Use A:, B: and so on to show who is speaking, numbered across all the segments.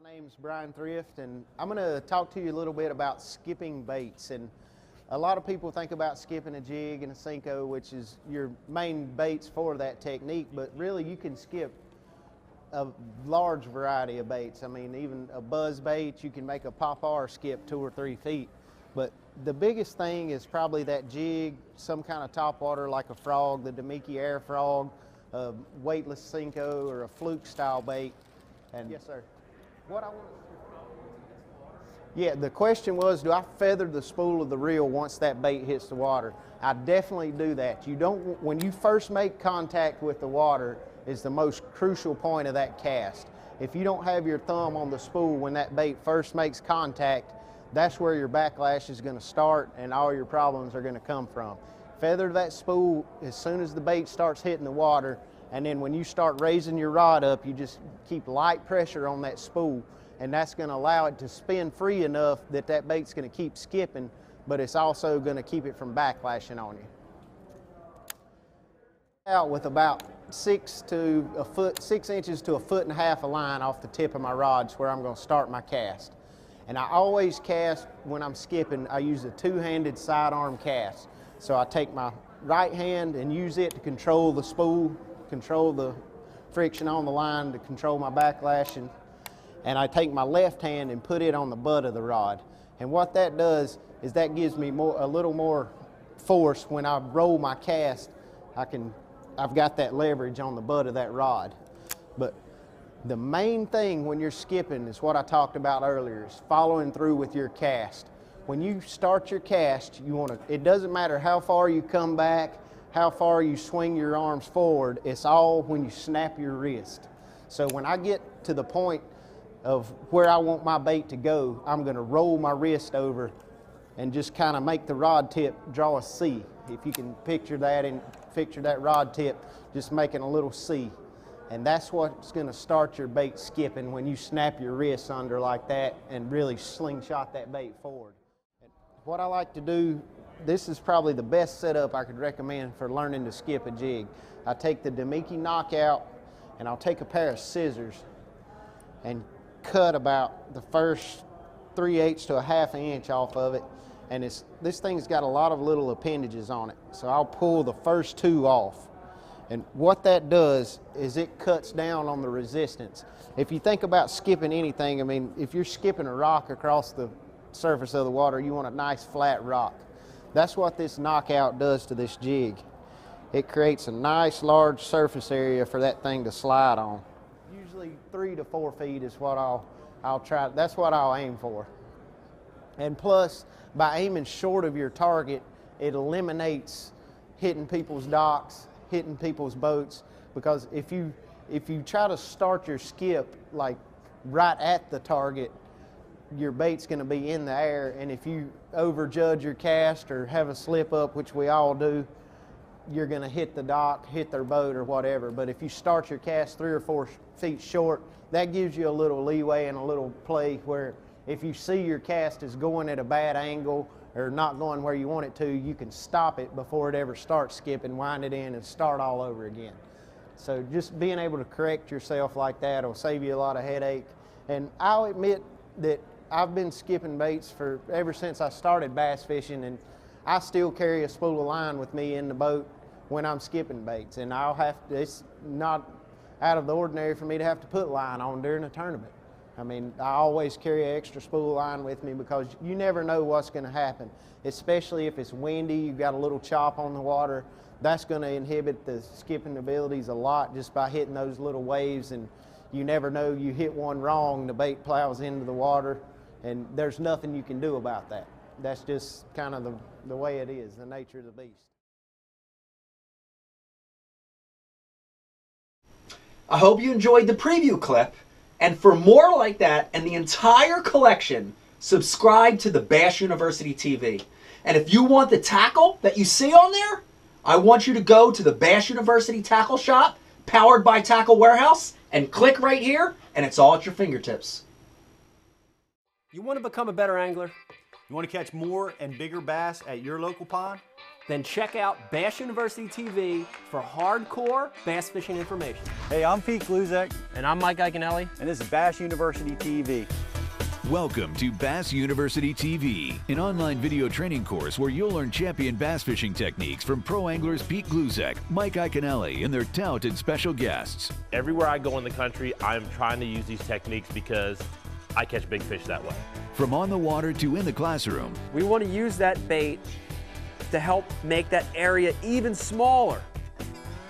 A: My name's Bryan Thrift, and I'm going to talk to you a little bit about skipping baits. And a lot of people think about skipping a jig and a Senko, which is your main baits for that technique, but really you can skip a large variety of baits. I mean, even a buzz bait, you can make a popper skip 2 or 3 feet. But the biggest thing is probably that jig, some kind of topwater like a frog, the Demiki air frog, a weightless Senko, or a fluke style bait. And yes, sir. What I want. Yeah, the question was, do I feather the spool of the reel once that bait hits the water? I definitely do that. You don't, when you first make contact with the water is the most crucial point of that cast. If you don't have your thumb on the spool when that bait first makes contact, that's where your backlash is going to start and all your problems are going to come from. Feather that spool as soon as the bait starts hitting the water, and then when you start raising your rod up, you just keep light pressure on that spool, and that's going to allow it to spin free enough that that bait's going to keep skipping, but it's also going to keep it from backlashing on you. Out with about 6 inches to 1.5 foot of line off the tip of my rod is where I'm going to start my cast. And I always cast, when I'm skipping, I use a 2-handed sidearm cast. So I take my right hand and use it to control the spool, control the friction on the line, to control my backlashing. And I take my left hand and put it on the butt of the rod. And what that does is that gives me a little more force when I roll my cast. I've got that leverage on the butt of that rod. But the main thing when you're skipping is what I talked about earlier, is following through with your cast. When you start your cast, it doesn't matter how far you come back, how far you swing your arms forward, it's all when you snap your wrist. So when I get to the point of where I want my bait to go, I'm going to roll my wrist over and just kind of make the rod tip draw a C. If you can picture that, and picture that rod tip just making a little C. And that's what's going to start your bait skipping, when you snap your wrists under like that and really slingshot that bait forward. And what I like to do, this is probably the best setup I could recommend for learning to skip a jig. I take the Demiki knockout and I'll take a pair of scissors and cut about the first 3/8 to 1/2 inch off of it. And this thing's got a lot of little appendages on it. So I'll pull the first 2 off. And what that does is it cuts down on the resistance. If you think about skipping anything, I mean, if you're skipping a rock across the surface of the water, you want a nice flat rock. That's what this knockout does to this jig. It creates a nice large surface area for that thing to slide on. Usually 3 to 4 feet is what I'll try, that's what I'll aim for. And plus, by aiming short of your target, it eliminates hitting people's docks, hitting people's boats, because if you try to start your skip like right at the target, your bait's going to be in the air, and if you overjudge your cast or have a slip up, which we all do, you're going to hit the dock, hit their boat or whatever. But if you start your cast 3 or 4 feet short, that gives you a little leeway and a little play where if you see your cast is going at a bad angle or not going where you want it to, you can stop it before it ever starts skipping, wind it in, and start all over again. So just being able to correct yourself like that will save you a lot of headache. And I'll admit that I've been skipping baits ever since I started bass fishing, and I still carry a spool of line with me in the boat when I'm skipping baits. And it's not out of the ordinary for me to have to put line on during a tournament. I mean, I always carry an extra spool of line with me because you never know what's going to happen, especially if it's windy, you've got a little chop on the water. That's going to inhibit the skipping abilities a lot just by hitting those little waves, and you never know, you hit one wrong, the bait plows into the water, and there's nothing you can do about that. That's just kind of the way it is, the nature of the beast.
B: I hope you enjoyed the preview clip. And for more like that and the entire collection, subscribe to the Bass University TV. And if you want the tackle that you see on there, I want you to go to the Bass University Tackle Shop, powered by Tackle Warehouse, and click right here, and it's all at your fingertips.
C: You want to become a better angler?
D: You want to catch more and bigger bass at your local pond?
C: then check out Bass University TV for hardcore bass fishing information.
D: Hey, I'm Pete Gluzek,
C: And I'm Mike Iaconelli.
D: and this is Bass University TV.
E: Welcome to Bass University TV, an online video training course where you'll learn champion bass fishing techniques from pro anglers Pete Gluzek, Mike Iaconelli, and their talented special guests.
F: Everywhere I go in the country, I'm trying to use these techniques because I catch big fish that way.
E: From on the water to in the classroom,
C: We want to use that bait to help make that area even smaller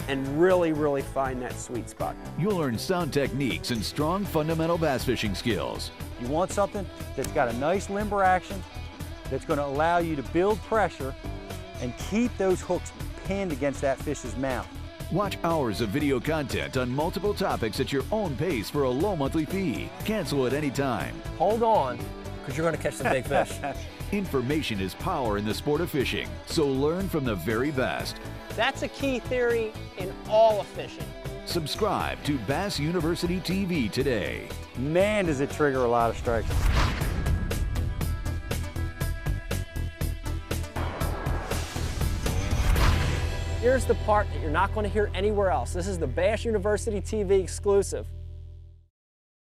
C: and really find that sweet spot.
E: you'll learn sound techniques and strong fundamental bass fishing skills.
D: You want something that's got a nice limber action, that's going to allow you to build pressure and keep those hooks pinned against that fish's mouth.
E: Watch hours of video content on multiple topics at your own pace for a low monthly fee. Cancel at any time.
C: Hold on, because you're going to catch some big fish.
E: Information is power in the sport of fishing, so learn from the very best.
C: That's a key theory in all of fishing.
E: Subscribe to Bass University TV today.
D: Man, does it trigger a lot of strikes.
C: Here's the part that you're not going to hear anywhere else. This is the Bass University TV exclusive.